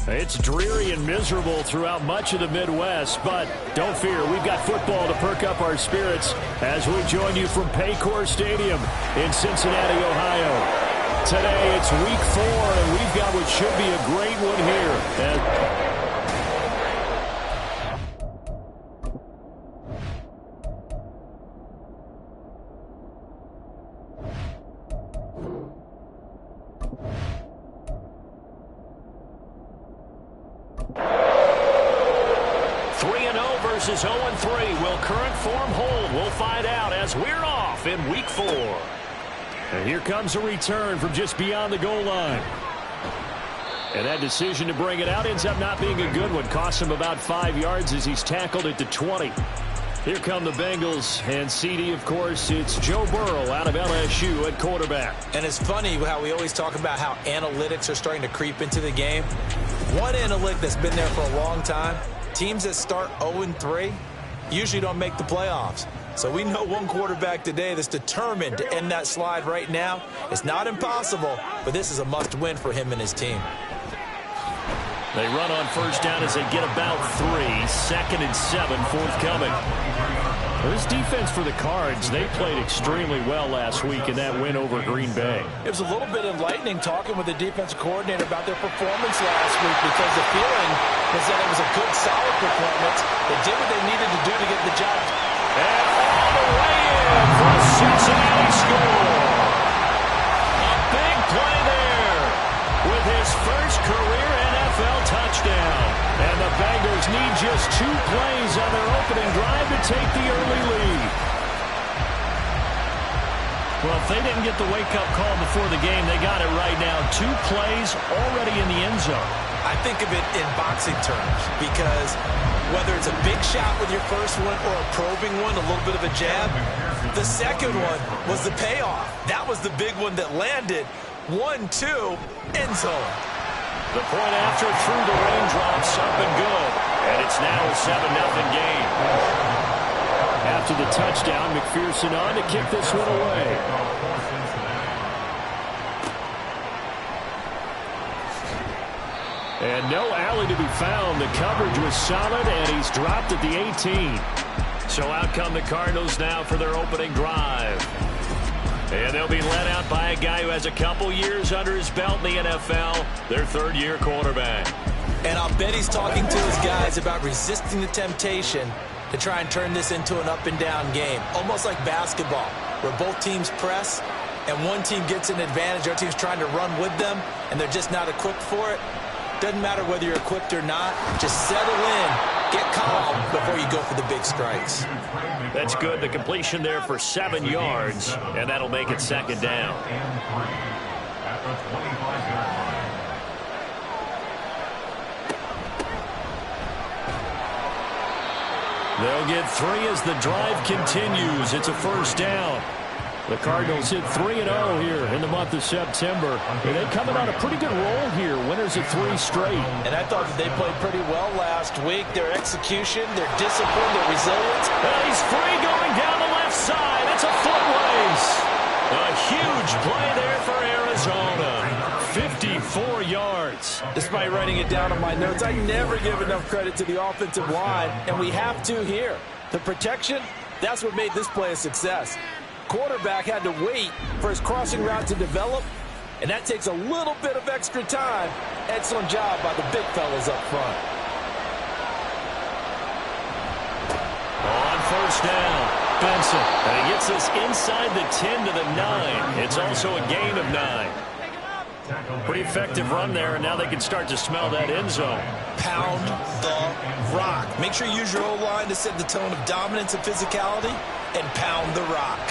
It's dreary and miserable throughout much of the Midwest, but don't fear, we've got football to perk up our spirits as we join you from Paycor Stadium in Cincinnati, Ohio. Today it's week 4, and we've got what should be a great one here. 3-0 versus 0-3. Will current form hold? We'll find out as we're off in week 4. And here comes a return from just beyond the goal line. And that decision to bring it out ends up not being a good one. Costs him about 5 yards as he's tackled at the 20. Here come the Bengals, and CD, of course, it's Joe Burrow out of LSU at quarterback. And it's funny how we always talk about how analytics are starting to creep into the game. One analytic that's been there for a long time, teams that start 0-3 usually don't make the playoffs. So we know one quarterback today that's determined to end that slide right now. It's not impossible, but this is a must-win for him and his team. They run on first down as they get about 3. 2nd and 7 forthcoming. This defense for the Cards, they played extremely well last week in that win over Green Bay. It was a little bit enlightening talking with the defensive coordinator about their performance last week, because the feeling was that it was a good, solid performance. They did what they needed to do to get the job. And all the way in for a Cincinnati score. A big play there with his first career NFL touchdown. And the Bengals need just 2 plays on their opening drive to take the early lead. Well, if they didn't get the wake-up call before the game, they got it right now. 2 plays already in the end zone. I think of it in boxing terms, because whether it's a big shot with your first one or a probing one, a little bit of a jab, the second one was the payoff. That was the big one that landed. 1-2, end zone. The point after through the raindrops, up and good. And it's now a 7-0 game. After the touchdown, McPherson on to kick this one away. And no alley to be found. The coverage was solid, and he's dropped at the 18. So out come the Cardinals now for their opening drive. And they'll be led out by a guy who has a couple years under his belt in the NFL, their 3rd-year quarterback. And I'll bet he's talking to his guys about resisting the temptation to try and turn this into an up-and-down game, almost like basketball, where both teams press and one team gets an advantage, our team's trying to run with them, and they're just not equipped for it. Doesn't matter whether you're equipped or not. Just settle in, get calm before you go for the big strikes. That's good. The completion there for 7 yards, and that'll make it 2nd down. They'll get 3 as the drive continues. It's a first down. The Cardinals hit 3-0 here in the month of September. And they're coming on a pretty good roll here. Winners of 3 straight. And I thought that they played pretty well last week. Their execution, their discipline, their resilience. And he's free going down the left side. It's a foot race. A huge play there for Arizona. 54 yards. Despite writing it down on my notes, I never give enough credit to the offensive line, and we have to here. The protection, that's what made this play a success. Quarterback had to wait for his crossing route to develop, and that takes a little bit of extra time. Excellent job by the big fellas up front. On first down, Benson. And he gets this inside the 10 to the 9. It's also a gain of 9. Pretty effective run there, and now they can start to smell that end zone. Pound the rock. Make sure you use your O-line to set the tone of dominance and physicality, and pound the rock.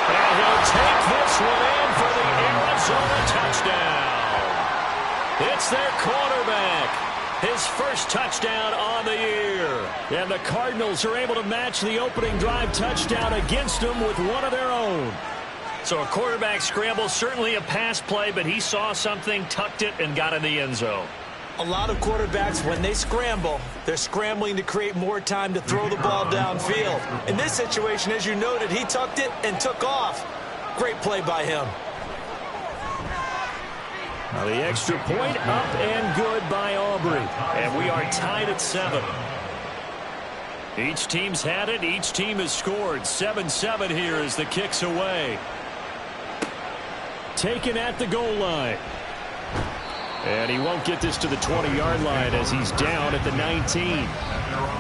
And he'll take this one in for the Arizona touchdown. It's their quarterback. His first touchdown on the year. And the Cardinals are able to match the opening drive touchdown against them with one of their own. So a quarterback scramble, certainly a pass play, but he saw something, tucked it, and got in the end zone. A lot of quarterbacks, when they scramble, they're scrambling to create more time to throw the ball downfield. In this situation, as you noted, he tucked it and took off. Great play by him. Now the extra point up and good by Aubrey. And we are tied at 7. Each team's had it. Each team has scored. 7-7 here as the kick's away. Taken at the goal line. And he won't get this to the 20-yard line as he's down at the 19.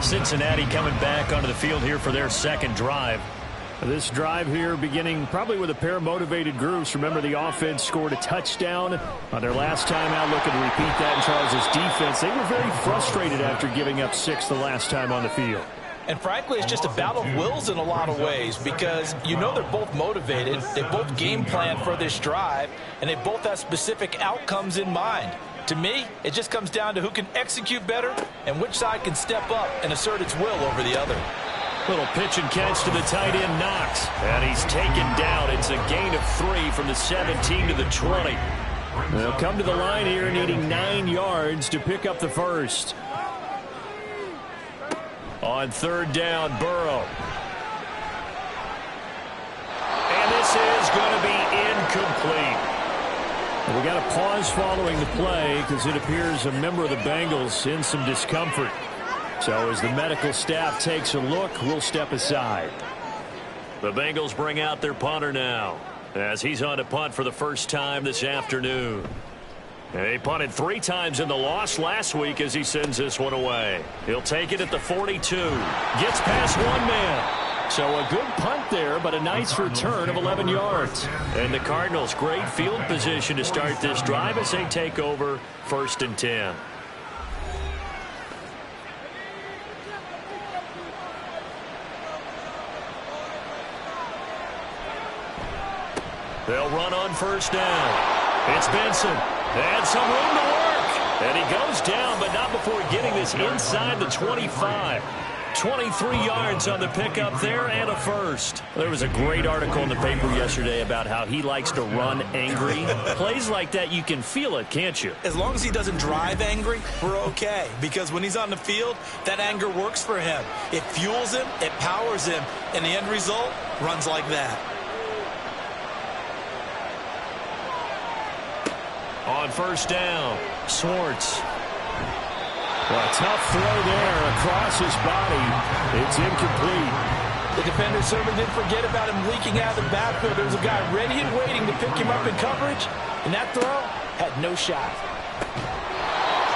Cincinnati coming back onto the field here for their second drive. This drive here beginning probably with a pair of motivated groups. Remember, the offense scored a touchdown on their last time out, looking to repeat that in Charles' defense. They were very frustrated after giving up 6 the last time on the field. And frankly, it's just a battle of wills in a lot of ways because you know they're both motivated, they both game plan for this drive, and they both have specific outcomes in mind. To me, it just comes down to who can execute better and which side can step up and assert its will over the other. Little pitch and catch to the tight end, Knox. And he's taken down. It's a gain of 3 from the 17 to the 20. They'll come to the line here needing 9 yards to pick up the first. On third down, Burrow. And this is going to be incomplete. We got a pause following the play because it appears a member of the Bengals in some discomfort. So as the medical staff takes a look, we'll step aside. The Bengals bring out their punter now as he's on to punt for the first time this afternoon. And he punted 3 times in the loss last week as he sends this one away. He'll take it at the 42. Gets past one man. So a good punt there, but a nice return of 11 yards. And the Cardinals, great field position to start this drive as they take over 1st and 10. They'll run on first down. It's Benson. And some room to work. And he goes down, but not before getting this inside the 25. 23 yards on the pickup there and a first. There was a great article in the paper yesterday about how he likes to run angry. Plays like that, you can feel it, can't you? As long as he doesn't drive angry, we're okay. Because when he's on the field, that anger works for him. It fuels him, it powers him, and the end result runs like that. On first down, Swartz. Well, a tough throw there across his body. It's incomplete. The defender certainly didn't forget about him leaking out of the backfield. There was a guy ready and waiting to pick him up in coverage, and that throw had no shot.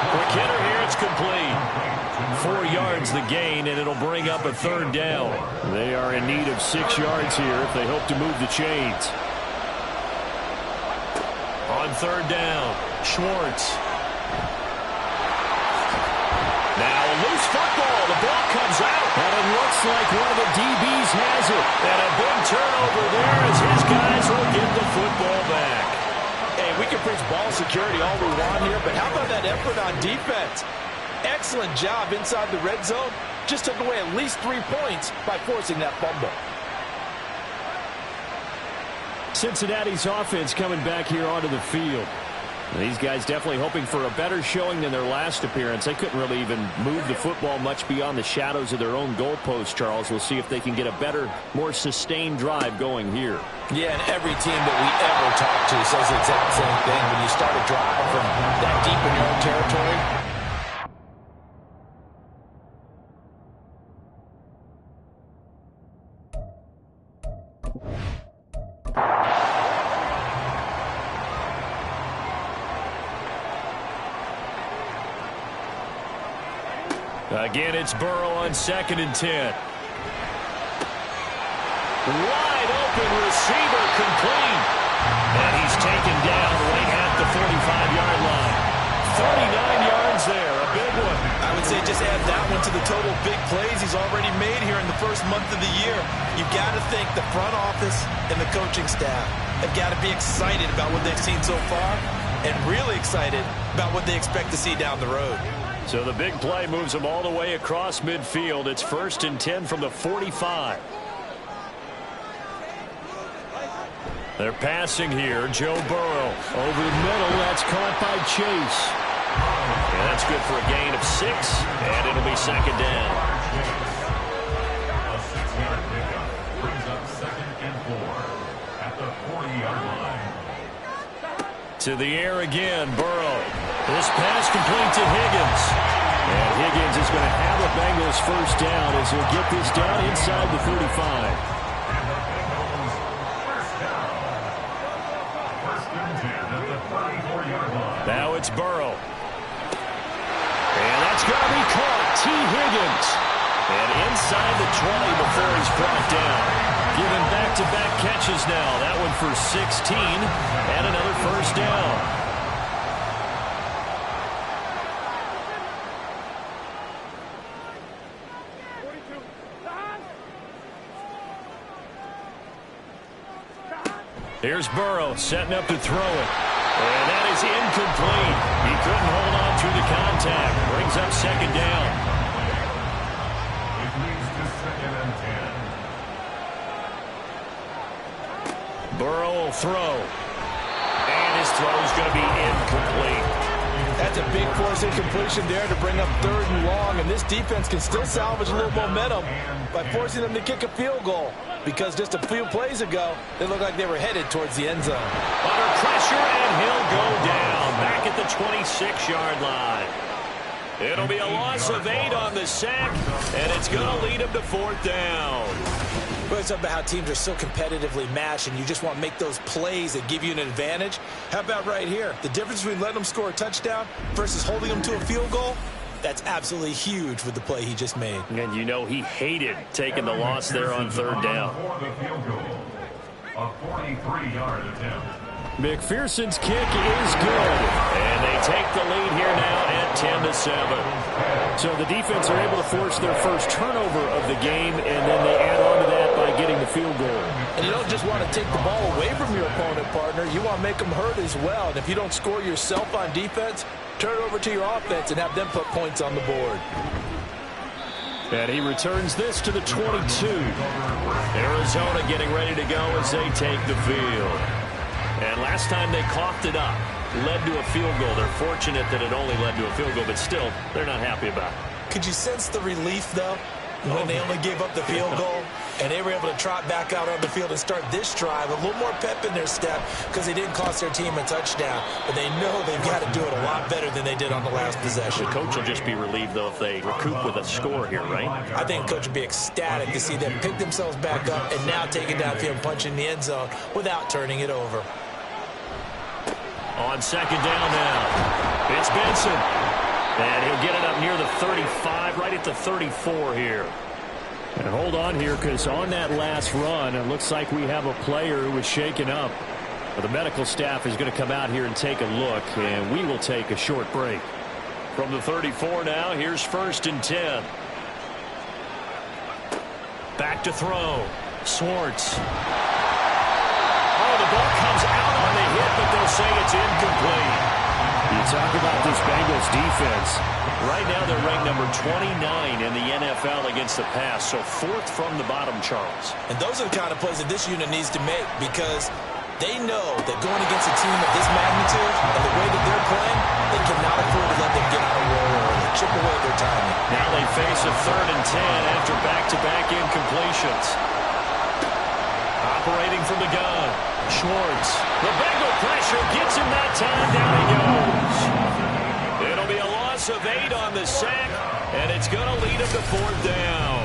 Quick hitter here, it's complete. 4 yards the gain, and it'll bring up a third down. They are in need of 6 yards here if they hope to move the chains. On third down, Schwartz. Now a loose football. The ball comes out. And it looks like one of the DBs has it. And a big turnover there as his guys will get the football back. Hey, we can preach ball security all we want here, but how about that effort on defense? Excellent job inside the red zone. Just took away at least 3 points by forcing that fumble. Cincinnati's offense coming back here onto the field. These guys definitely hoping for a better showing than their last appearance. They couldn't really even move the football much beyond the shadows of their own goalpost, Charles. We'll see if they can get a better, more sustained drive going here. Yeah, and every team that we ever talk to says the exact same thing. When you start a drive from that deep in your own territory, again, it's Burrow on 2nd and 10. Wide open receiver complete. And he's taken down right at the 45-yard line. 39 yards there, a big one. I would say just add that one to the total big plays he's already made here in the first month of the year. You've got to think the front office and the coaching staff have got to be excited about what they've seen so far and really excited about what they expect to see down the road. So the big play moves them all the way across midfield. It's 1st and 10 from the 45. They're passing here. Joe Burrow over the middle. That's caught by Chase. And that's good for a gain of 6, and it'll be 2nd down. A 6-yard pickup brings up 2nd and 4 at the 40-yard line. To the air again, Burrow. This pass complete to Higgins. And Higgins is going to have a Bengals first down as he'll get this down inside the 35. Now it's Burrow. And that's going to be caught. T. Higgins. And inside the 20 before he's brought down. Given back-to-back catches now. That one for 16 and another first down. Here's Burrow setting up to throw it. And that is incomplete. He couldn't hold on through the contact. Brings up second down. It leads to 2nd and 10. Burrow will throw. And his throw is going to be incomplete. That's a big force incompletion there to bring up 3rd and long. And this defense can still salvage a little momentum by forcing them to kick a field goal. Because just a few plays ago, they looked like they were headed towards the end zone. Under pressure, and he'll go down back at the 26-yard line. It'll be a loss of 8 on the sack, and it's going to lead him to 4th down. Well, it's about how teams are so competitively matched, and you just want to make those plays that give you an advantage. How about right here? The difference between letting them score a touchdown versus holding them to a field goal, that's absolutely huge with the play he just made. And you know he hated taking the loss there on 3rd down. A 43-yard attempt. McPherson's kick is good. And they take the lead here now at 10-7. So the defense are able to force their first turnover of the game, and then they add on to that by getting the field goal. And you don't just want to take the ball away from your opponent, partner. You want to make them hurt as well. And if you don't score yourself on defense, turn it over to your offense and have them put points on the board. And he returns this to the 22. Arizona getting ready to go as they take the field. And last time they coughed it up, led to a field goal. They're fortunate that it only led to a field goal, but still, they're not happy about it. Could you sense the relief, though, when they only gave up the field goal and they were able to trot back out on the field and start this drive a little more pep in their step because they didn't cost their team a touchdown, but they know they've got to do it a lot better than they did on the last possession. The coach will just be relieved, though, if they recoup with a score here, right? I think the coach would be ecstatic to see them pick themselves back up and now take it downfield and punch in the end zone without turning it over. On 2nd down now, it's Benson. And he'll get it up near the 35, right at the 34 here. And hold on here, because on that last run, it looks like we have a player who was shaken up. The medical staff is going to come out here and take a look, and we will take a short break. From the 34 now, here's 1st and 10. Back to throw. Swartz. Oh, the ball comes out on the hit, but they'll say it's incomplete. You talk about this Bengals defense. Right now they're ranked number 29 in the NFL against the pass, so 4th from the bottom, Charles. And those are the kind of plays that this unit needs to make because they know that going against a team of this magnitude and the way that they're playing, they cannot afford to let them get on a roll early. Chip away their timing. Now they face a 3rd and 10 after back-to-back incompletions. Operating from the gun. Schwartz. The Bengal pressure gets him that time. Down he goes. It'll be a loss of 8 on the sack, and it's going to lead him to 4th down.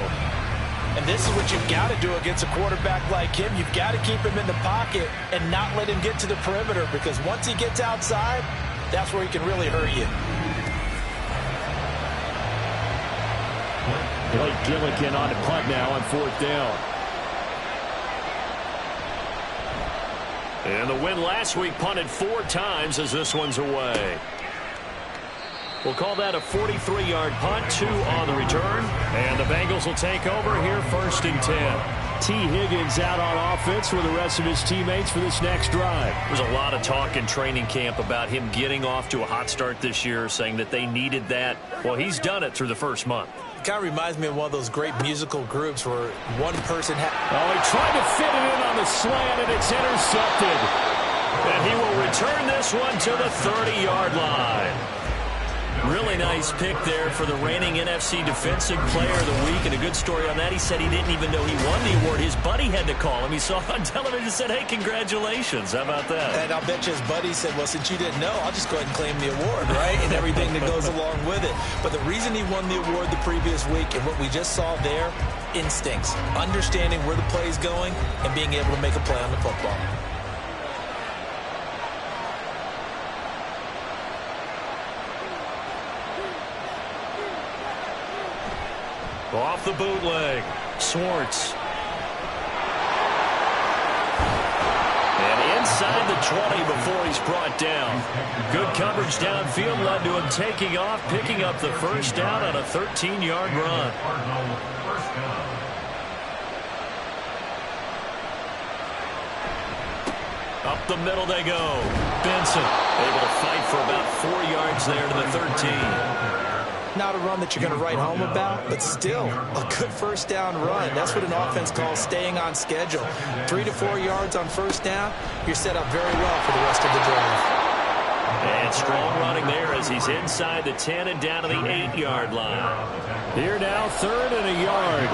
And this is what you've got to do against a quarterback like him. You've got to keep him in the pocket and not let him get to the perimeter because once he gets outside, that's where he can really hurt you. Blake Gillikin on the punt now on 4th down. And the win last week punted 4 times as this one's away. We'll call that a 43-yard punt, 2 on the return. And the Bengals will take over here 1st and 10. T. Higgins out on offense with the rest of his teammates for this next drive. There's a lot of talk in training camp about him getting off to a hot start this year, saying that they needed that. Well, he's done it through the first month. It kind of reminds me of one of those great musical groups where one person he tried to fit it in on the slant, and it's intercepted. And he will return this one to the 30-yard line. Really really nice pick there for the reigning NFC Defensive Player of the Week. And a good story on that, he said he didn't even know he won the award. His buddy had to call him. He saw it on television and said, hey, congratulations. How about that? And I'll bet you his buddy said, well, since you didn't know, I'll just go ahead and claim the award, right? And everything that goes along with it. But the reason he won the award the previous week and what we just saw there, instincts, understanding where the play is going and being able to make a play on the football. Off the bootleg, Schwartz. And inside the 20 before he's brought down. Good coverage downfield led to him taking off, picking up the first down on a 13-yard run. Up the middle they go. Benson able to fight for about 4 yards there to the 13. Not a run that you're going to write home about, but still a good first down run. That's what an offense calls staying on schedule. 3 to 4 yards on first down, you're set up very well for the rest of the drive. And strong running there as he's inside the 10 and down to the 8-yard line. Here now, 3rd and a yard.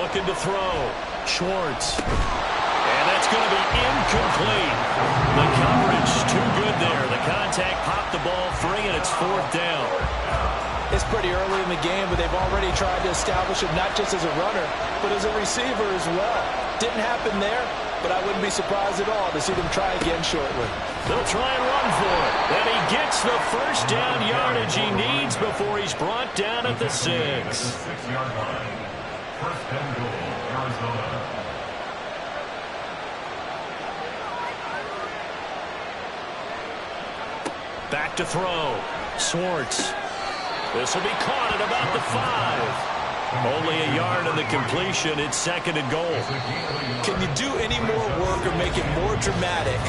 Looking to throw. Schwartz. And that's going to be incomplete. The coverage too good there. The contact popped the ball free, and it's 4th down. It's pretty early in the game, but they've already tried to establish him not just as a runner, but as a receiver as well. Didn't happen there, but I wouldn't be surprised at all to see them try again shortly. They'll try and run for it. And he gets the first down yardage he needs before he's brought down at the 6. 6-yard line. First and goal, Arizona. Back to throw. Schwartz. This will be caught at about the 5. Only a yard on the completion. It's 2nd and goal. Can you do any more work or make it more dramatic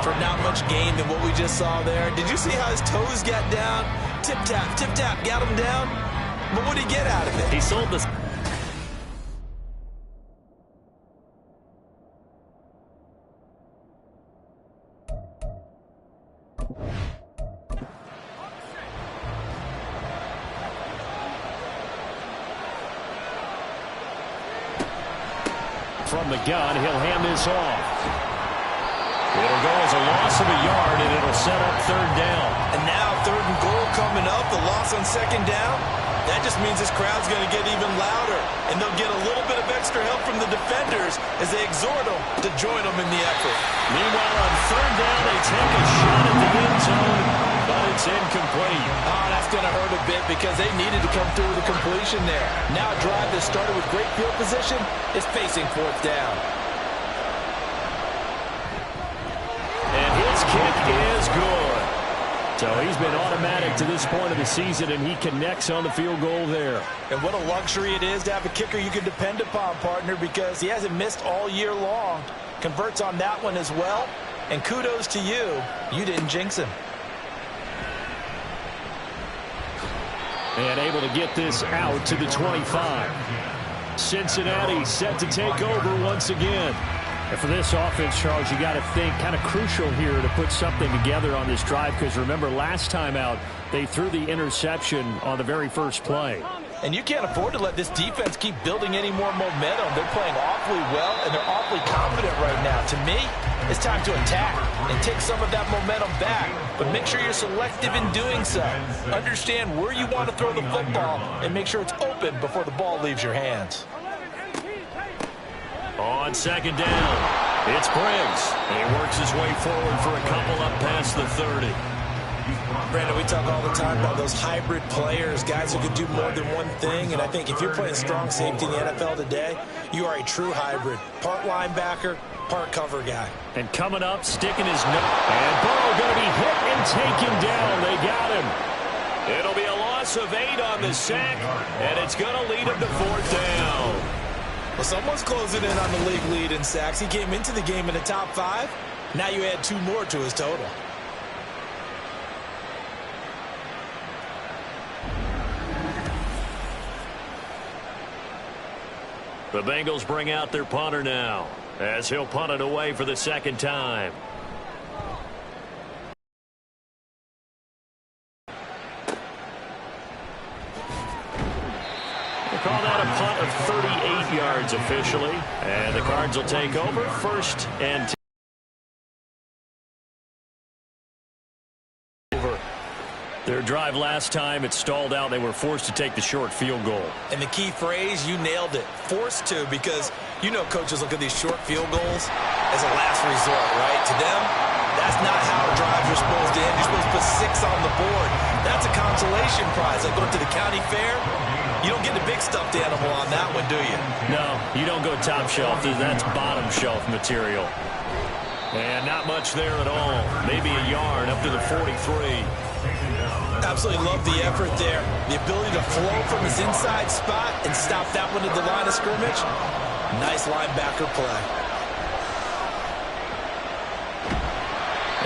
for not much gain than what we just saw there? Did you see how his toes got down? Tip-tap, got him down. But what did he get out of it? He sold this. From the gun, he'll hand this off. It'll go as a loss of a yard, and it'll set up 3rd down. And now 3rd and goal coming up, the loss on 2nd down. That just means this crowd's going to get even louder, and they'll get a little bit of extra help from the defenders as they exhort them to join them in the effort. Meanwhile, on 3rd down, they take a shot at the end zone, but it's incomplete. Oh, that's going to hurt a bit because they needed to come through with a completion there. Now a drive that started with great field position is facing 4th down. And his kick is good. So he's been automatic to this point of the season, and he connects on the field goal there. And what a luxury it is to have a kicker you can depend upon, partner, because he hasn't missed all year long. Converts on that one as well. And kudos to you. You didn't jinx him. And able to get this out to the 25. Cincinnati set to take over once again. And for this offense, Charles, you got to think kind of crucial here to put something together on this drive, because remember last time out they threw the interception on the very first play. And you can't afford to let this defense keep building any more momentum. They're playing awfully well, and they're awfully confident right now. To me, it's time to attack and take some of that momentum back. But make sure you're selective in doing so. Understand where you want to throw the football and make sure it's open before the ball leaves your hands. On 2nd down, it's Briggs. And he works his way forward for a couple up past the 30. Brandon, we talk all the time about those hybrid players, guys who can do more than one thing. And I think if you're playing strong safety in the NFL today, you are a true hybrid. Part linebacker, part cover guy. And coming up, sticking his nose. And Burrow going to be hit and taken down. They got him. It'll be a loss of 8 on the sack, and it's going to lead him to 4th down. Well, someone's closing in on the league lead in sacks. He came into the game in the top 5. Now you add 2 more to his total. The Bengals bring out their punter now, as he'll punt it away for the second time. We'll call that a punt of 38 yards officially. And the Cards will take over 1st and 10. Their drive last time, it stalled out. They were forced to take the short field goal. And the key phrase, you nailed it, forced to, because you know coaches look at these short field goals as a last resort, right? To them, that's not how drives are supposed to end. You're supposed to put 6 on the board. That's a consolation prize. Like going to the county fair, you don't get the big stuffed animal on that one, do you? No, you don't go top shelf. That's bottom shelf material. And not much there at all. Maybe a yard up to the 43. Absolutely love the effort there. The ability to flow from his inside spot and stop that one at the line of scrimmage. Nice linebacker play.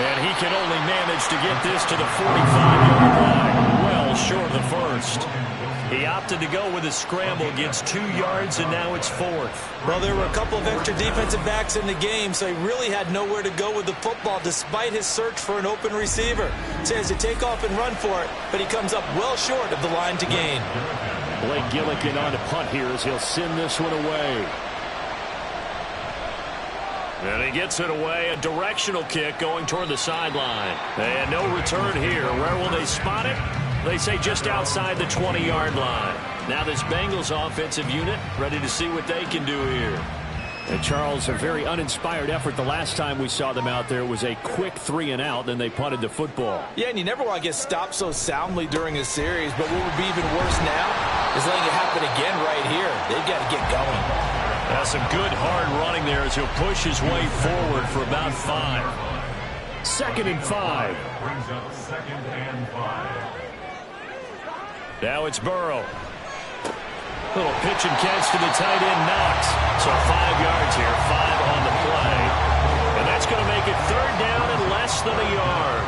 And he can only manage to get this to the 45-yard line. Well short of the first. He opted to go with a scramble, gets 2 yards, and now it's 4th. Well, there were a couple of extra defensive backs in the game, so he really had nowhere to go with the football despite his search for an open receiver. So he has to take off and run for it, but he comes up well short of the line to gain. Blake Gillikin on to punt here as he'll send this one away. And he gets it away, a directional kick going toward the sideline. And no return here. Where will they spot it? They say just outside the 20-yard line. Now this Bengals offensive unit ready to see what they can do here. And Charles, a very uninspired effort. The last time we saw them out there was a quick 3-and-out, then they punted the football. Yeah, and you never want to get stopped so soundly during a series, but what would be even worse now is letting it happen again right here. They've got to get going. That's some good hard running there as he'll push his way forward for about 5. 2nd and 5. Brings up 2nd and 5. Now it's Burrow. Little pitch and catch to the tight end, Knox. So 5 yards here, 5 on the play. And that's going to make it 3rd down and less than a yard.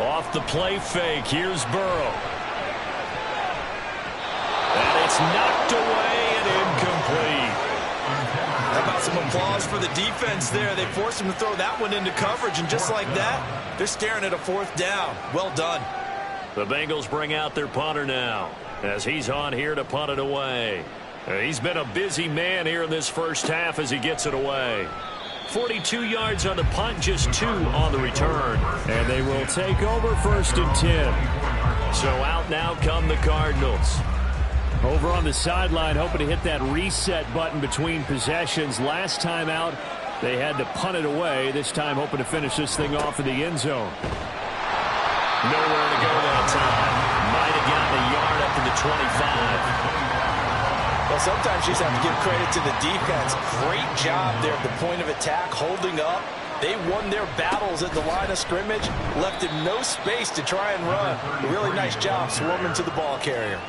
Off the play fake, here's Burrow. And it's knocked away and incomplete. How about some applause for the defense there? They forced him to throw that one into coverage, and just like that, they're staring at a 4th down. Well done. The Bengals bring out their punter now as he's on here to punt it away. He's been a busy man here in this first half as he gets it away. 42 yards on the punt, just 2 on the return. And they will take over 1st and 10. So out now come the Cardinals. Over on the sideline, hoping to hit that reset button between possessions. Last time out, they had to punt it away. This time hoping to finish this thing off in the end zone. Nowhere to go that time. Might have gotten a yard up to the 25. Well, sometimes you just have to give credit to the defense. Great job there at the point of attack, holding up. They won their battles at the line of scrimmage, left him no space to try and run. A really nice job swarming to the ball carrier.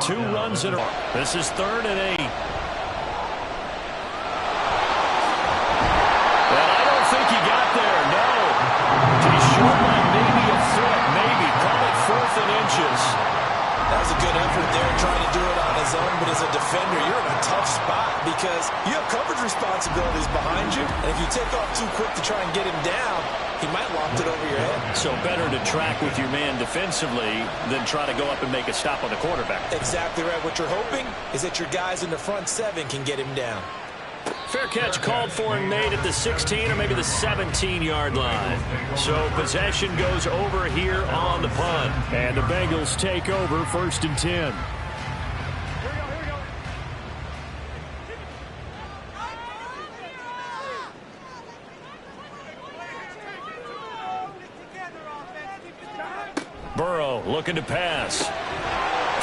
2 runs in a row. This is 3rd and 8. And I don't think he got there, no. He's short by maybe a foot, maybe. Call it 4th and inches. That was a good effort there, trying to do it on his own, but as a defender, you're in a tough spot because you have coverage responsibilities behind you, and if you take off too quick to try and get him down, he might loft it over your head. So better to track with your man defensively than try to go up and make a stop on the quarterback. Exactly right. What you're hoping is that your guys in the front 7 can get him down. Fair catch called for and made at the 16 or maybe the 17-yard line. So possession goes over here on the punt. And the Bengals take over 1st and 10. Burrow looking to pass.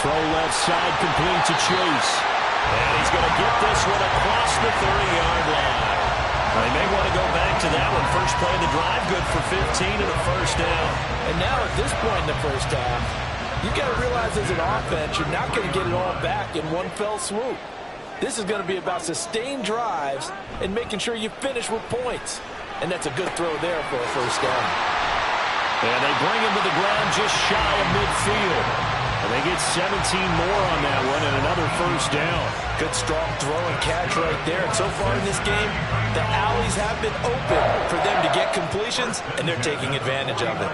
Throw left side, complete to Chase. And he's going to get this one across the 30-yard line. They may want to go back to that one. First play of the drive, good for 15 and a 1st down. And now at this point in the first half, you've got to realize as an offense, you're not going to get it all back in one fell swoop. This is going to be about sustained drives and making sure you finish with points. And that's a good throw there for a 1st down. And they bring him to the ground just shy of midfield. And they get 17 more on that one and another first down. Good strong throw and catch right there. And so far in this game, the alleys have been open for them to get completions, and they're taking advantage of it.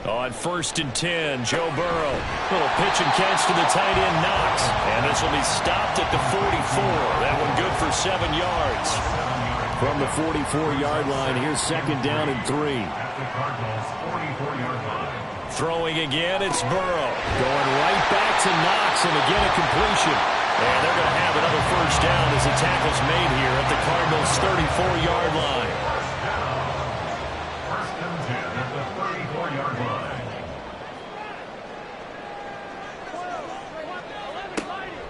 On 1st and 10, Joe Burrow. Little pitch and catch to the tight end, Knox. And this will be stopped at the 44. That one good for 7 yards. From the 44-yard line, here's 2nd down and 3. Throwing again, it's Burrow. Going right back to Knox, and again a completion. And they're going to have another first down as the tackle's made here at the Cardinals' 34-yard line. First and 10 at the 34-yard line.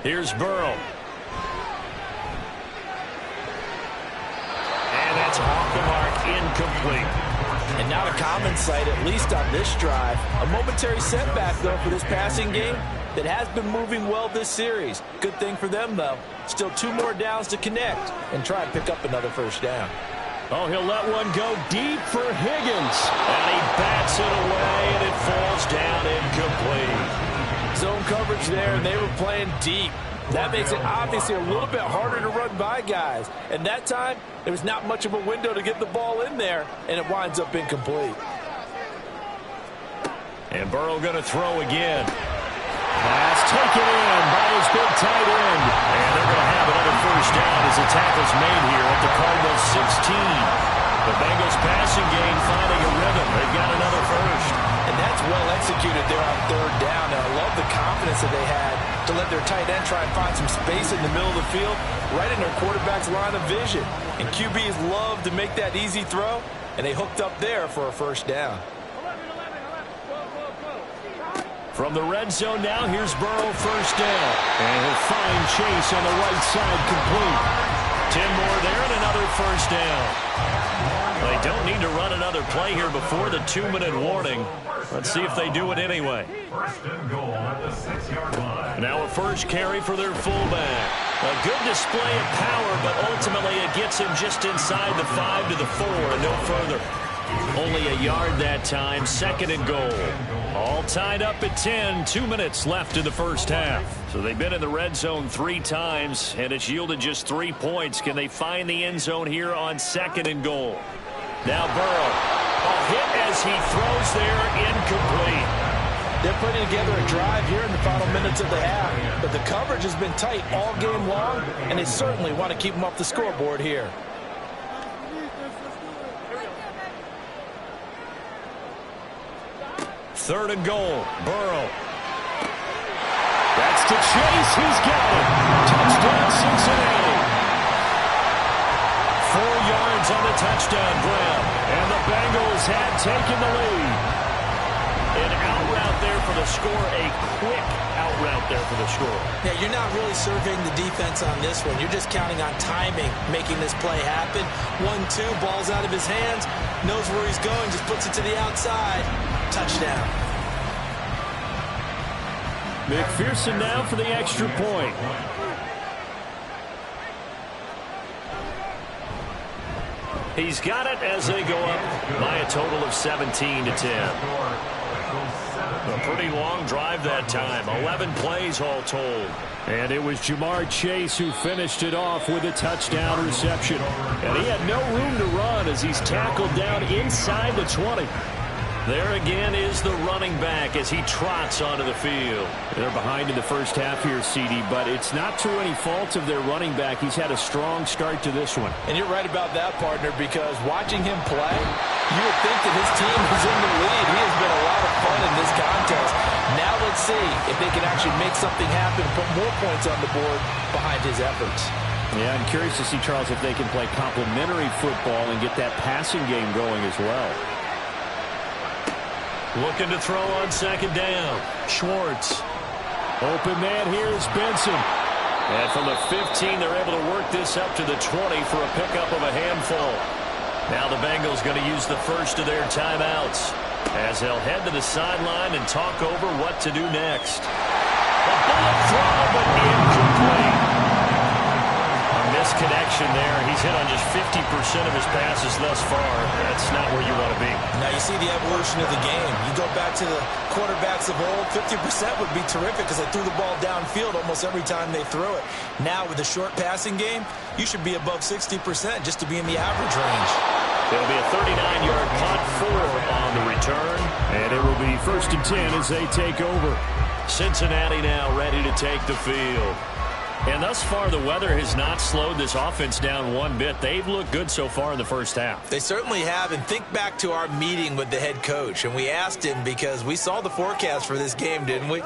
Here's Burrow. And that's off the mark, incomplete. And not a common sight, at least on this drive. A momentary setback, though, for this passing game that has been moving well this series. Good thing for them, though. Still 2 more downs to connect and try and pick up another first down. Oh, he'll let one go deep for Higgins. And he bats it away, and it falls down incomplete. Zone coverage there, and they were playing deep. That makes it obviously a little bit harder to run by guys. And that time, there was not much of a window to get the ball in there, and it winds up incomplete. And Burrow going to throw again. Pass taken in by his big tight end. And they're going to have another first down as the tackle's made here at the Cardinals' 16. The Bengals passing game finding a rhythm. They've got another first. And that's well executed there on 3rd down. And I love the confidence that they had to let their tight end try and find some space in the middle of the field, right in their quarterback's line of vision. And QBs love to make that easy throw, and they hooked up there for a first down. From the red zone now, here's Burrow, first down. And he'll find Chase on the right side, complete. 10 more there and another first down. They don't need to run another play here before the 2-minute warning. Let's see if they do it anyway. First and goal at the 6-yard line. Now a first carry for their fullback. A good display of power, but ultimately it gets him just inside the 5 to the 4 and no further. Only a yard that time, 2nd and goal. All tied up at 10, 2 minutes left in the first half. So they've been in the red zone 3 times, and it's yielded just 3 points. Can they find the end zone here on 2nd and goal? Now Burrow, a hit as he throws there, incomplete. They're putting together a drive here in the final minutes of the half, but the coverage has been tight all game long, and they certainly want to keep them off the scoreboard here. Third and goal, Burrow. That's to Chase, he's got it. Touchdown, Cincinnati. 4 yards on the touchdown grab, and the Bengals had taken the lead. An out route there for the score, a quick out route there for the score. Yeah, you're not really surveying the defense on this one. You're just counting on timing, making this play happen. 1-2, ball's out of his hands, knows where he's going, just puts it to the outside. Touchdown. McPherson now for the extra point. He's got it as they go up by a total of 17 to 10. A pretty long drive that time, 11 plays all told. And it was Jamar Chase who finished it off with a touchdown reception. And he had no room to run as he's tackled down inside the 20. There again is the running back as he trots onto the field. They're behind in the first half here, CD, but it's not through any fault of their running back. He's had a strong start to this one. And you're right about that, partner, because watching him play, you would think that his team is in the lead. He has been a lot of fun in this contest. Now let's see if they can actually make something happen, put more points on the board behind his efforts. Yeah, I'm curious to see, Charles, if they can play complementary football and get that passing game going as well. Looking to throw on second down. Schwartz. Open man here is Benson. And from the 15, they're able to work this up to the 20 for a pickup of a handful. Now the Bengals going to use the first of their timeouts as they'll head to the sideline and talk over what to do next. A bullet throw, but incomplete. A miss connection there. He's hit on just 50% of his passes thus far. That's not where you want to be. Now you see the evolution of the game. You go back to the quarterbacks of old, 50% would be terrific because they threw the ball downfield almost every time they threw it. Now with the short passing game, you should be above 60% just to be in the average range. It'll be a 39-yard punt, 4 on the return, and it will be 1st and 10 as they take over. Cincinnati now ready to take the field. And thus far, the weather has not slowed this offense down one bit. They've looked good so far in the first half. They certainly have. And think back to our meeting with the head coach. And we asked him because we saw the forecast for this game, didn't we?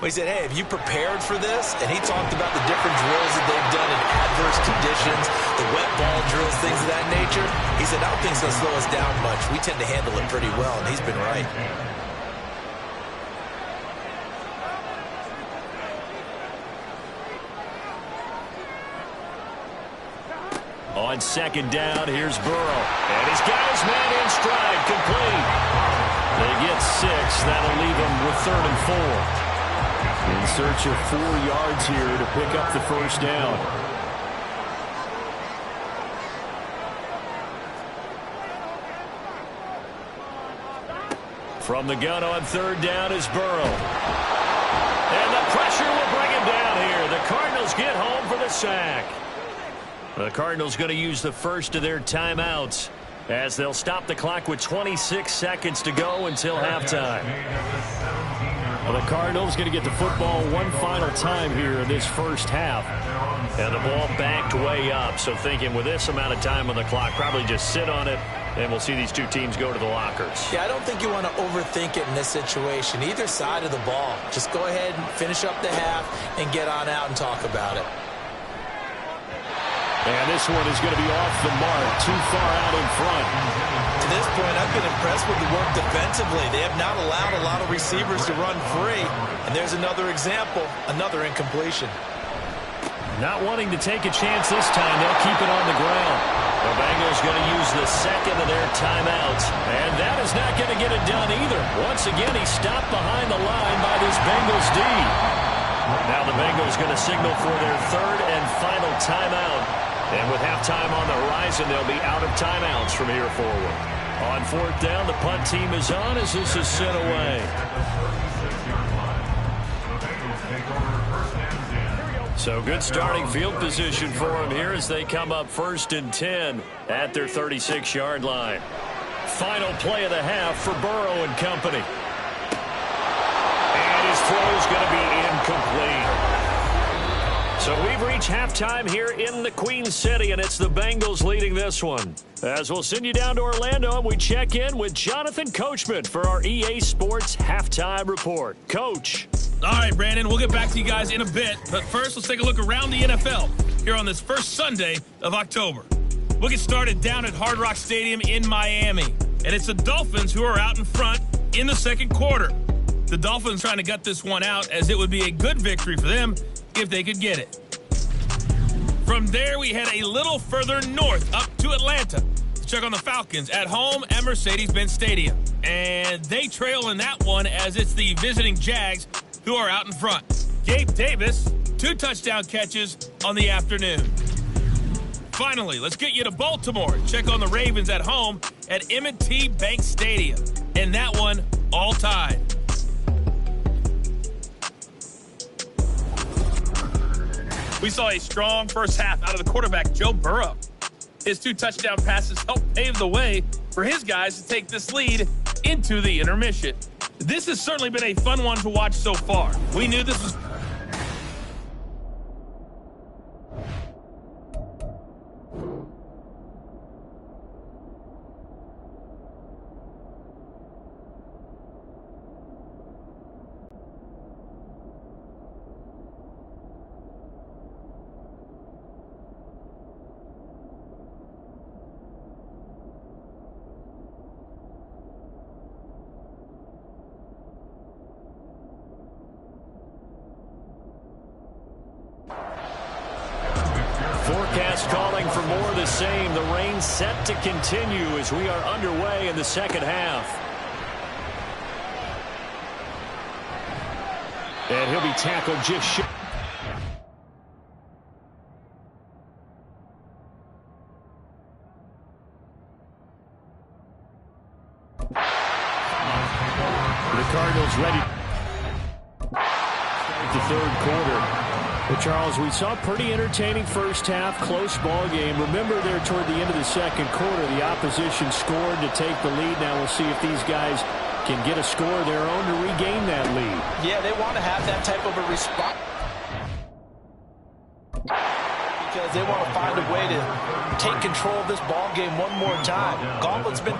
We said, hey, have you prepared for this? And he talked about the different drills that they've done in adverse conditions, the wet ball drills, things of that nature. He said, I don't think it's going to slow us down much. We tend to handle it pretty well, and he's been right. On 2nd down, here's Burrow. And he's got his man in stride, complete. They get 6. That'll leave them with 3rd and 4. In search of 4 yards here to pick up the first down. From the gun on 3rd down is Burrow. And the pressure will bring him down here. The Cardinals get home for the sack. The Cardinals going to use the first of their timeouts as they'll stop the clock with 26 seconds to go until halftime. Well, the Cardinals going to get the football one final time here in this first half. And the ball backed way up. So thinking with this amount of time on the clock, probably just sit on it, and we'll see these two teams go to the lockers. Yeah, I don't think you want to overthink it in this situation. Either side of the ball. Just go ahead and finish up the half and get on out and talk about it. And this one is going to be off the mark, too far out in front. To this point, I've been impressed with the work defensively. They have not allowed a lot of receivers to run free. And there's another example, another incompletion. Not wanting to take a chance this time, they'll keep it on the ground. The Bengals going to use the second of their timeouts. And that is not going to get it done either. Once again, he stopped behind the line by this Bengals D. Now the Bengals going to signal for their 3rd and final timeout. And with halftime on the horizon, they'll be out of timeouts from here forward. On 4th down, the punt team is on as this is sent away. So good starting field position for them here as they come up 1st and 10 at their 36-yard line. Final play of the half for Burrow and company. And his throw is going to be incomplete. So we've reached halftime here in the Queen City, and it's the Bengals leading this one. As we'll send you down to Orlando, and we check in with Jonathan Coachman for our EA Sports Halftime Report. Coach. All right, Brandon, we'll get back to you guys in a bit. But first, let's take a look around the NFL here on this first Sunday of October. We'll get started down at Hard Rock Stadium in Miami. And it's the Dolphins who are out in front in the second quarter. The Dolphins trying to gut this one out as it would be a good victory for them if they could get it. From there, we head a little further north up to Atlanta to check on the Falcons at home at Mercedes-Benz Stadium. And they trail in that one as it's the visiting Jags who are out in front. Gabe Davis, 2 touchdown catches on the afternoon. Finally, let's get you to Baltimore. Check on the Ravens at home at M&T Bank Stadium. And that one all tied. We saw a strong first half out of the quarterback, Joe Burrow. His 2 touchdown passes helped pave the way for his guys to take this lead into the intermission. This has certainly been a fun one to watch so far. We knew this was... Forecast calling for more of the same. The rain set to continue as we are underway in the second half. And he'll be tackled just short. The Cardinals ready. The third quarter. Well, Charles, we saw a pretty entertaining first half, close ball game. Remember there toward the end of the second quarter, the opposition scored to take the lead. Now we'll see if these guys can get a score of their own to regain that lead. Yeah, they want to have that type of a response because they want to find a way to take control of this ball game one more time. Gauntlet's been...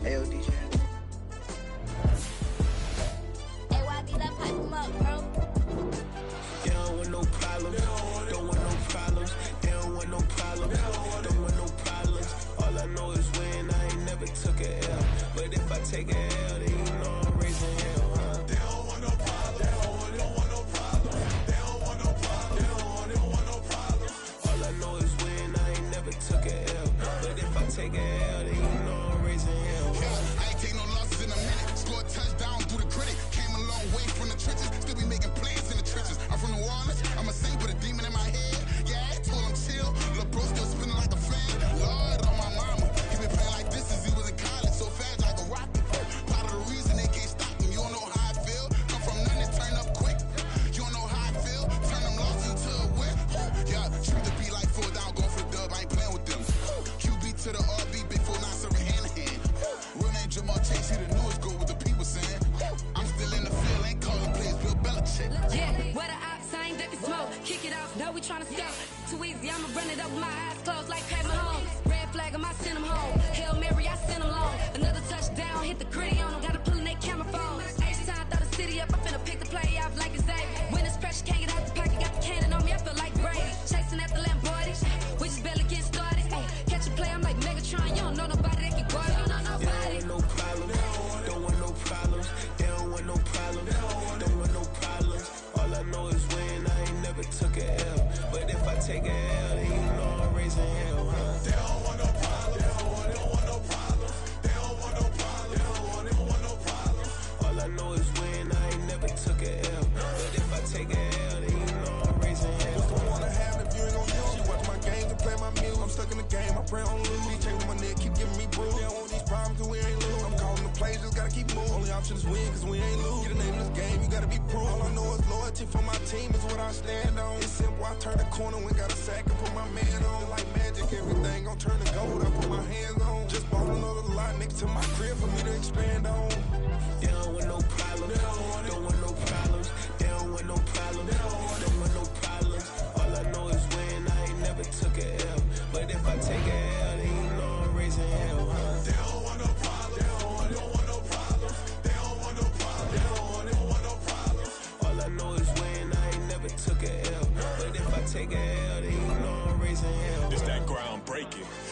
Hey, DJ. Hey, YB, that pipe him up, bro. They don't want no problems. Don't want no problems. They don't want no problems. Don't want no problems. All I know is win. I ain't never took a L. But if I take a L, then you know I'm raising hell, huh? They don't want no problems. They don't want no problems. They don't want no problems. They don't want no problems. All I know is win. I ain't never took a L. But if I take a L, then you know I'm raising hell.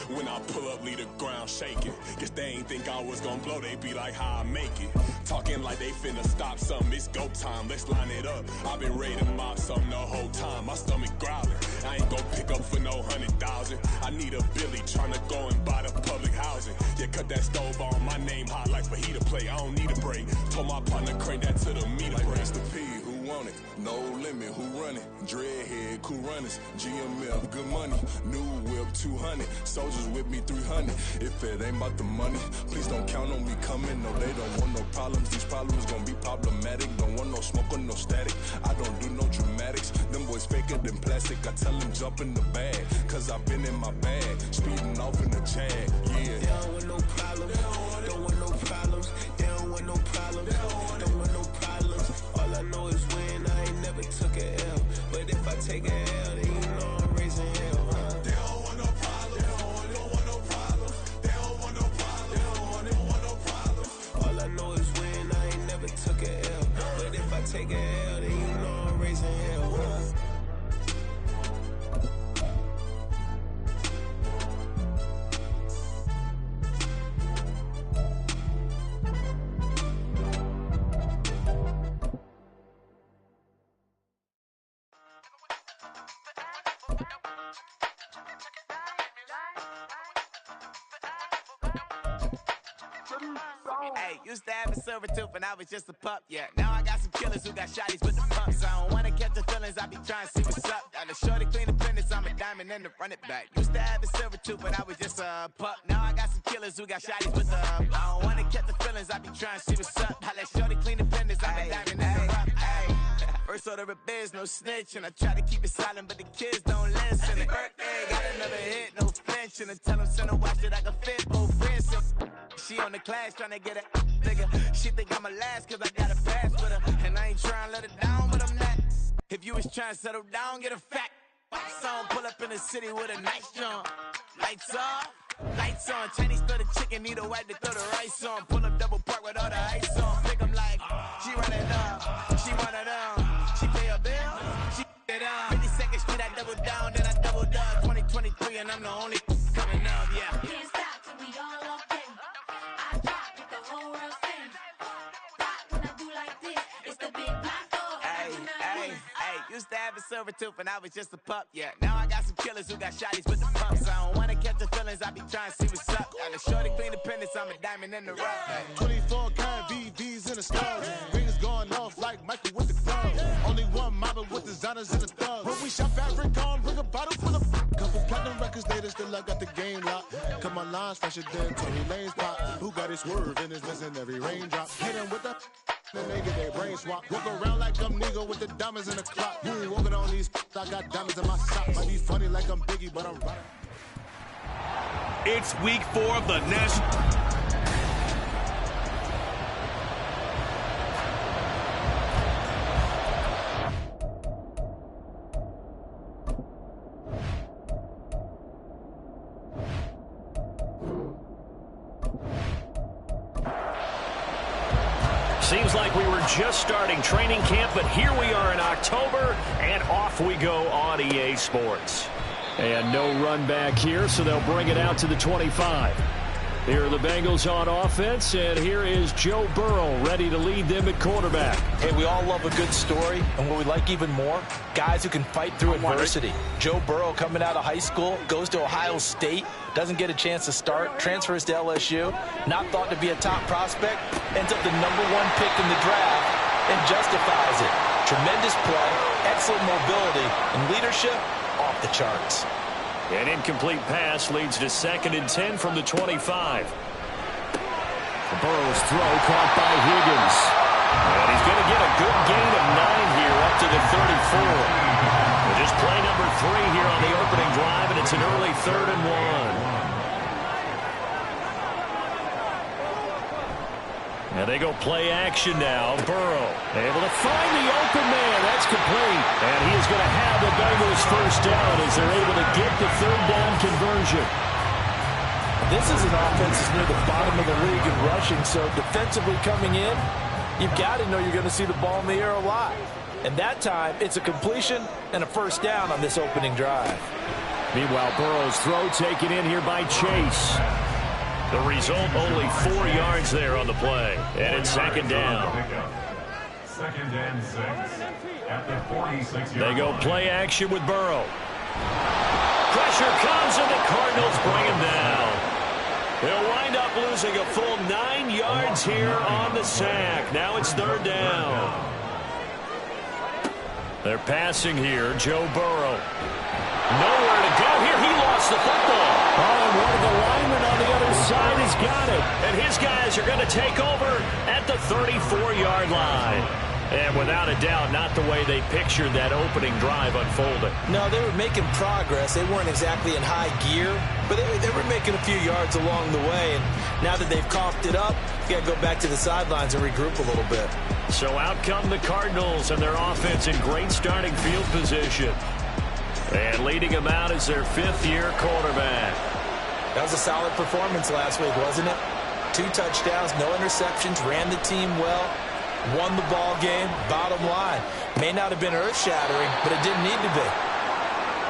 When I pull up, leave the ground shaking. Guess they ain't think I was gonna blow, they be like, how I make it. Talking like they finna stop something. It's go time, let's line it up. I've been ready to mob something the whole time. My stomach growling. I ain't gon' pick up for no 100,000. I need a Billy tryna go and buy the public housing. Yeah, cut that stove on. My name hot like fajita play. I don't need a break. Told my partner crank that to the meter. Like Mr. P, who want it? No limit, who run it? Dreadhead, cool runners. GMF, good money. New whip, 200. Soldiers with me, 300. If it ain't about the money, please don't count on me coming. No, they don't want no problems. These problems gon' be problematic. Don't want no smoke or no static. I don't do no dramatics. Them boys faker than plastic. I tell them jump in the bag, cause I've been in my bag. Speeding off in the Jag, yeah. They don't want no problems. Don't want no problems. They don't want no problems. Don't want no problems. All I know is win. I ain't never took a L. But if I take a L, then you know I'm raising hell, huh? They don't want no problems. They don't want no problems. They don't want no problems. They don't want no problems. All I know is win. I ain't never took a L. But if I take a L, then you know I'm raising hell, huh? Hey, used to have a silver tooth and I was just a pup, yeah. Now I got some killers who got shotties with the pumps. I don't wanna catch the feelings, I be trying to see what's up. Got a shorty clean the fitness, I'm a diamond and to run it back. Used to have a silver tooth but I was just a pup. Now I got some killers who got shotties with the I don't wanna catch the feelings, I be trying to see what's up. I let shorty clean the fitness, I'm a diamond and to run it. First order of biz, no snitch, and I try to keep it silent, but the kids don't listen. And birthday, got another hit, no flinch, and I tell them send a watch that I can fit both friends. She on the class trying to get a nigga. She think I'm a last cause I got a pass with her. And I ain't trying to let her down, but I'm not. If you was trying to settle down, get a fact. Song pull up in the city with a nice jump. Lights off, lights on. Chinese throw the chicken, need a wipe to throw the rice on. Pull up double park with all the ice on. Pick 'em like, she run it up, she run it up. She pay a bill, she it up. 52nd Street, I double down, then I double up. 2023 and I'm the only coming up, yeah. Can't stop till we all locked in. I drop with the whole world sing. Rock when I do like this, it's the big black dog. Hey, used to have a silver tooth and I was just a pup, yeah. Now I got some killers who got shotties with the pumps. I don't wanna catch the feelings, I be trying to see what's up. Got a shorty clean the pendants, I'm a diamond in the rough. 24 karat VVs in the stars. Rings going off like Michael with the gloves. Only one mobbing with designers in the thugs. When we shop fabric on, bring a bottle full of couple platinum records later, still I got the game locked. Cut my lines fresher than Tony Lane's pop. Who got his swerve and is missing every raindrop. Hit him with the and they get their brain swap. Walk around like I'm nigga with the diamonds in the clock. You ain't walking on these, I got diamonds in my sock. Might be funny like I'm Biggie, but I'm right. It's week 4 of the National. Seems like we were just starting training camp, but here we are in October, and off we go on EA Sports. And no run back here, so they'll bring it out to the 25. Here are the Bengals on offense, and here is Joe Burrow ready to lead them at quarterback. Hey, we all love a good story, and what we like even more, guys who can fight through adversity. Joe Burrow coming out of high school, goes to Ohio State, doesn't get a chance to start, transfers to LSU, not thought to be a top prospect, ends up the #1 pick in the draft, and justifies it. Tremendous play, excellent mobility, and leadership off the charts. An incomplete pass leads to 2nd and 10 from the 25. Burrow's throw caught by Higgins. And he's going to get a good gain of 9 here up to the 34. We'll just play number 3 here on the opening drive, and it's an early 3rd and 1. And they go play action now. Burrow able to find the open man. That's complete. And he is going to have the Bengals first down as they're able to get the 3rd down conversion. This is an offense that's near the bottom of the league in rushing, so defensively coming in, you've got to know you're going to see the ball in the air a lot. And that time, it's a completion and a first down on this opening drive. Meanwhile, Burrow's throw taken in here by Chase. The result, only 4 yards there on the play. And it's second down. Second and 6 at the 46-yard They go play action with Burrow. Pressure comes, and the Cardinals bring him down. They'll wind up losing a full 9 yards here on the sack. Now it's third down. They're passing here. Joe Burrow. Nowhere to go here. He lost the football. Oh, and one of the linemen on the other side has got it. And his guys are going to take over at the 34-yard line. And without a doubt, not the way they pictured that opening drive unfolding. No, they were making progress. They weren't exactly in high gear, but they were making a few yards along the way. And now that they've coughed it up, you got to go back to the sidelines and regroup a little bit. So out come the Cardinals and their offense in great starting field position. And leading them out is their 5th-year quarterback. That was a solid performance last week, wasn't it? 2 touchdowns, no interceptions, ran the team well. Won the ball game, bottom line. May not have been earth-shattering, but it didn't need to be.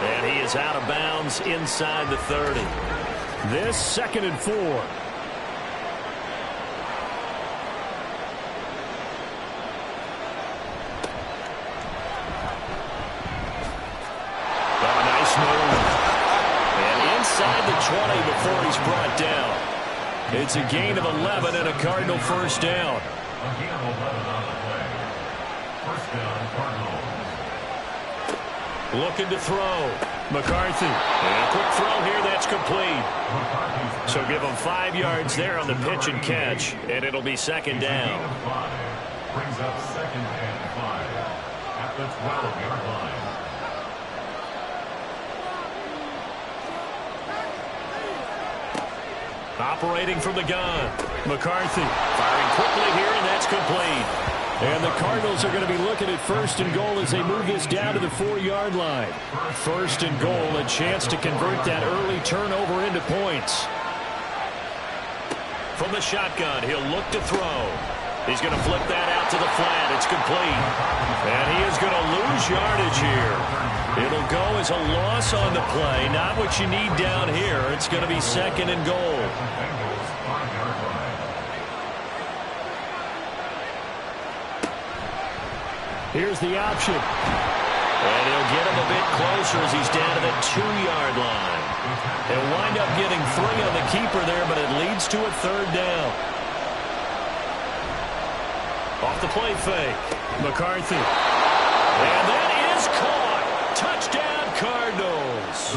And he is out of bounds inside the 30. This 2nd and 4. Oh, nice move. And inside the 20 before he's brought down. It's a gain of 11 and a Cardinal first down. Again, 11 on the play. First down, Cardinals. Looking to throw. McCarthy. And a quick throw here. That's complete. So give him 5 yards there on the pitch and catch. And it'll be second down. Brings up second and 5 at the 12-yard line. Operating from the gun. McCarthy firing quickly here, and that's complete. And the Cardinals are going to be looking at 1st and goal as they move this down to the 4-yard line. 1st and goal, a chance to convert that early turnover into points. From the shotgun, he'll look to throw. He's going to flip that out to the flat. It's complete. And he is going to lose yardage here. It'll go as a loss on the play. Not what you need down here. It's going to be 2nd and goal. Here's the option. And he'll get him a bit closer as he's down to the 2-yard line. He'll wind up getting 3 on the keeper there, but it leads to a 3rd down. Off the play fake. McCarthy. And that is caught. Touchdown, Cardinals.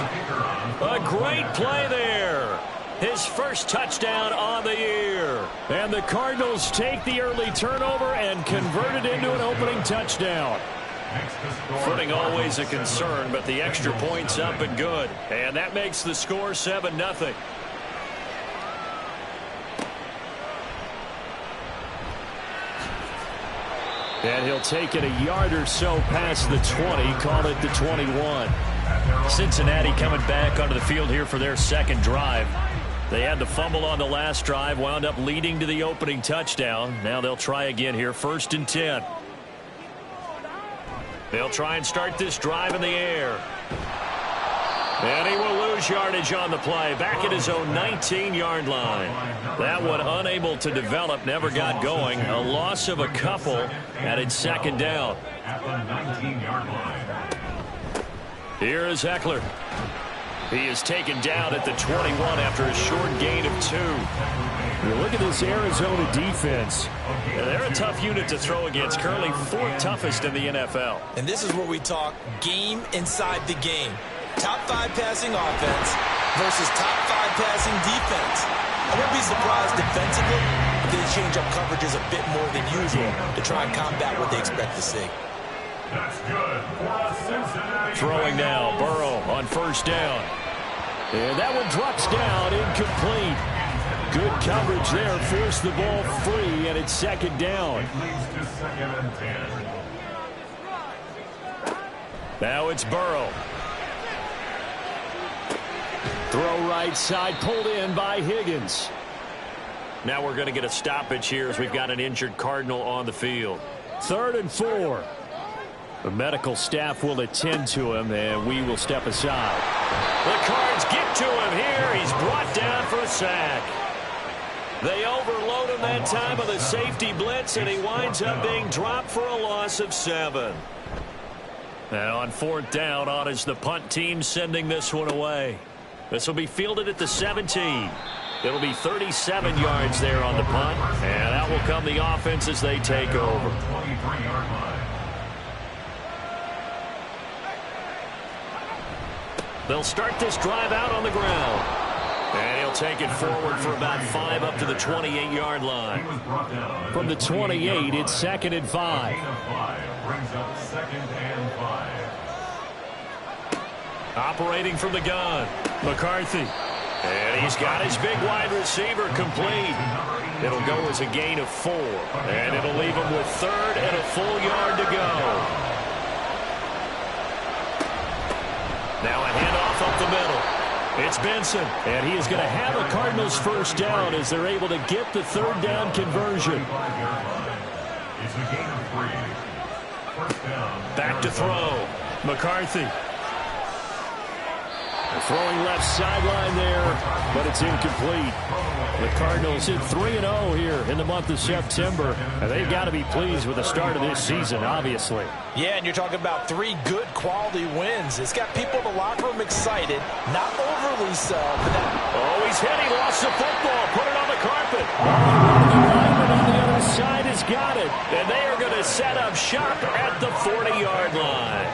A great play there. His first touchdown on the year. And the Cardinals take the early turnover and convert it into an opening touchdown. Footing always a concern, but the extra point's up and good. And that makes the score 7-0. And he'll take it a yard or so past the 20, call it the 21. Cincinnati coming back onto the field here for their 2nd drive. They had the fumble on the last drive, wound up leading to the opening touchdown. Now they'll try again here, 1st and 10. They'll try and start this drive in the air. And he will lose yardage on the play, back at his own 19-yard line. That one unable to develop, never got going. A loss of a couple, and it's 2nd down. At the 19-yard line. Here is Eckler. He is taken down at the 21 after a short gain of 2. You look at this Arizona defense. They're a tough unit to throw against, currently 4th toughest in the NFL. And this is where we talk game inside the game. Top 5 passing offense versus top 5 passing defense. I wouldn't be surprised defensively if they change up coverages a bit more than usual to try and combat what they expect to see. That's good for Cincinnati. Throwing now, Burrow on 1st down. And that one drops down, incomplete. Good coverage there, forced the ball free, and it's 2nd down. It leads to 2nd and 10. Now it's Burrow. Throw right side, pulled in by Higgins. Now we're going to get a stoppage here as we've got an injured Cardinal on the field. 3rd and 4. The medical staff will attend to him, and we will step aside. The Cards get to him here. He's brought down for a sack. They overload him that time of the safety blitz, and he winds up being dropped for a loss of 7. And on 4th down, on is the punt team sending this one away. This will be fielded at the 17. It'll be 37 yards there on the punt, and out will come the offense as they take over. They'll start this drive out on the ground. And he'll take it forward for about 5 up to the 28-yard line. From the 28, it's 2nd and 5. Brings up 2nd and 5. Operating from the gun, McCarthy. And he's got his big wide receiver complete. It'll go as a gain of 4. And it'll leave him with 3rd and a full yard to go. Now a handoff up the middle. It's Benson, and he is going to have a Cardinals first down as they're able to get the 3rd down conversion. It's a gain of 3. First down. Back to throw. McCarthy. Throwing left sideline there, but it's incomplete. The Cardinals hit 3-0 here in the month of September, and they've got to be pleased with the start of this season, obviously. Yeah, and you're talking about 3 good quality wins. It's got people in the locker room excited, not overly so. Oh, he's hit. He lost the football. Put it on the carpet. The lineman on the other side has got it, and they are going to set up shop at the 40-yard line.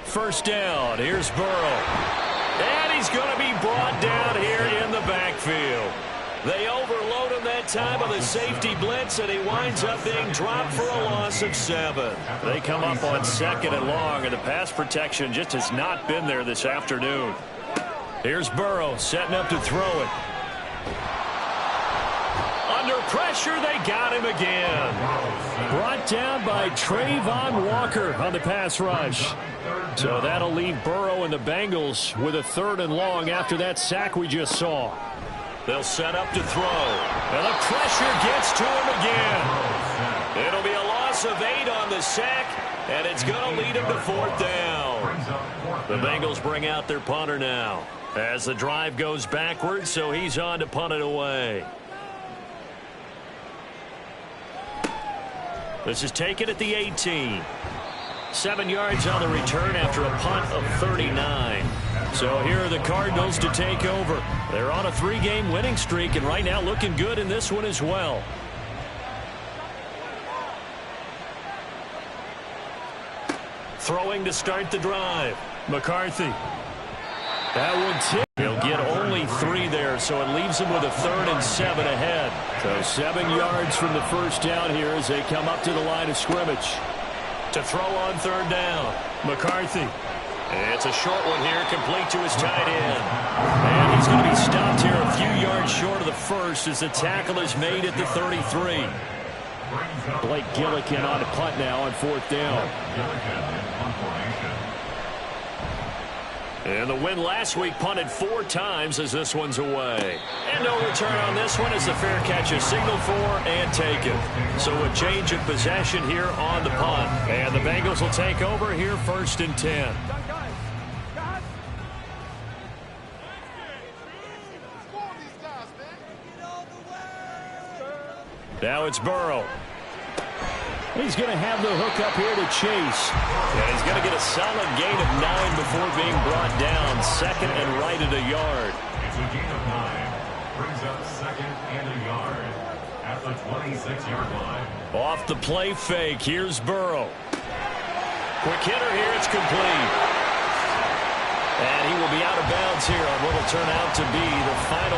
First down. Here's Burrow. And he's going to be brought down here in the backfield. They overload him that time of the safety blitz, and he winds up being dropped for a loss of 7. They come up on 2nd and long, and the pass protection just has not been there this afternoon. Here's Burrow setting up to throw it. Under pressure, they got him again. Brought down by Trayvon Walker on the pass rush. So that'll leave Burrow and the Bengals with a 3rd and long after that sack we just saw. They'll set up to throw. And the pressure gets to him again. It'll be a loss of 8 on the sack, and it's going to lead him to 4th down. The Bengals bring out their punter now as the drive goes backwards, so he's on to punt it away. This is taken at the 18. 7 yards on the return after a punt of 39. So here are the Cardinals to take over. They're on a 3-game winning streak, and right now looking good in this one as well. Throwing to start the drive. McCarthy. That one tipped. He'll get only 3 there, so it leaves him with a 3rd and 7 ahead. So 7 yards from the first down here as they come up to the line of scrimmage. To throw on 3rd down, McCarthy. It's a short one here, complete to his tight end. And he's going to be stopped here a few yards short of the first as the tackle is made at the 33. Blake Gillikin on a punt now on 4th down. And the win last week punted 4 times as this one's away. And no return on this one as the fair catch is signaled for and taken. So a change of possession here on the punt. And the Bengals will take over here 1st and 10. Now it's Burrow. He's going to have the hook up here to Chase. And he's going to get a solid gain of 9 before being brought down. 2nd and right at a yard. It's a gain of 9. Brings up 2nd and a yard at the 26-yard line. Off the play fake. Here's Burrow. Quick hitter here. It's complete. And he will be out of bounds here on what will turn out to be the final.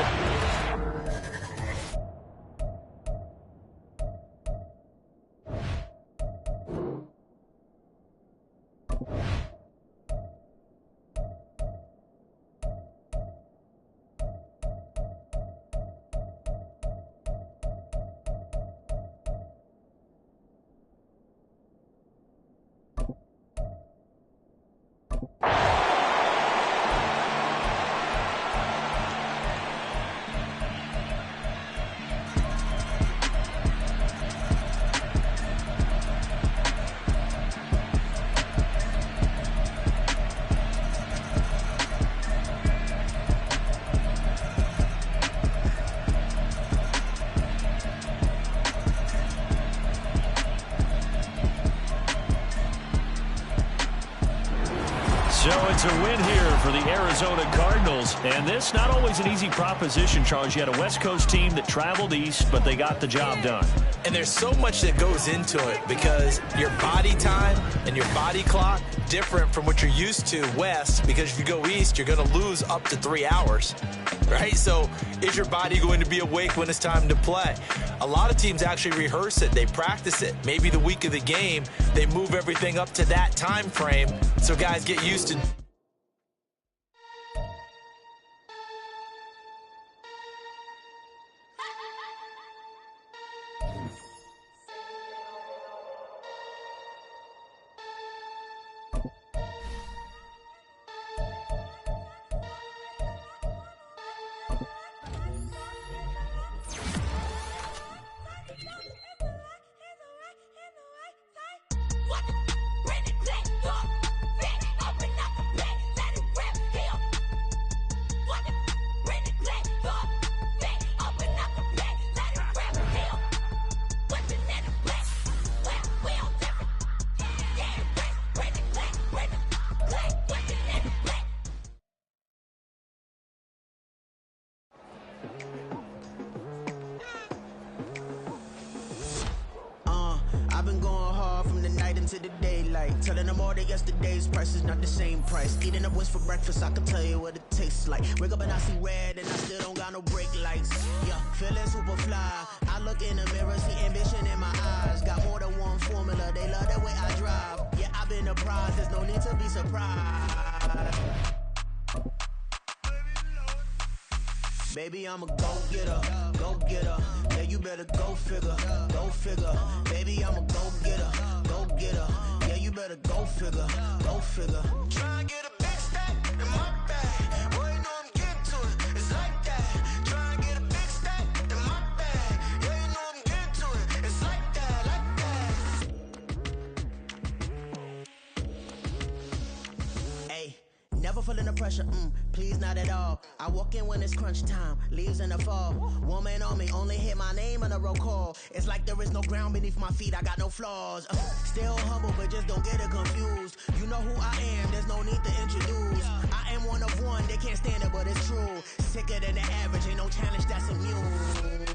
It's a win here for the Arizona Cardinals. And this, not always an easy proposition, Charles. You had a West Coast team that traveled east, but they got the job done. And there's so much that goes into it because your body time and your body clock different from what you're used to west, because if you go east, you're going to lose up to 3 hours, right? So is your body going to be awake when it's time to play? A lot of teams actually rehearse it. They practice it. Maybe the week of the game, they move everything up to that time frame so guys get used to. I've been going hard from the night into the daylight, telling them all that yesterday's price is not the same price. Eating up wings for breakfast, I can tell you what it tastes like. Wake up and I see red and I still don't got no brake lights. Yeah, feeling super fly. I look in the mirror, see ambition in my eyes. Got more than one formula, they love the way I drive. Yeah, I've been apprised, there's no need to be surprised. Baby, I'm a go-getter, go-getter. Yeah, you better go figure, go figure. Baby, I'm a go-getter, go-getter. Yeah, you better go figure, go figure. Try and get a big stack in my bag. Boy, you know I'm getting to it, it's like that. Try and get a big stack in my bag. Yeah, you know I'm getting to it, it's like that, like that. Hey, never feeling the pressure, please not at all. I walk in when it's crunch time, leaves in the fall. Woman on me, only hit my name on a roll call. It's like there is no ground beneath my feet, I got no flaws. Still humble, but just don't get it confused. You know who I am, there's no need to introduce. I am one of one, they can't stand it, but it's true. Sicker than the average, ain't no challenge that's immune.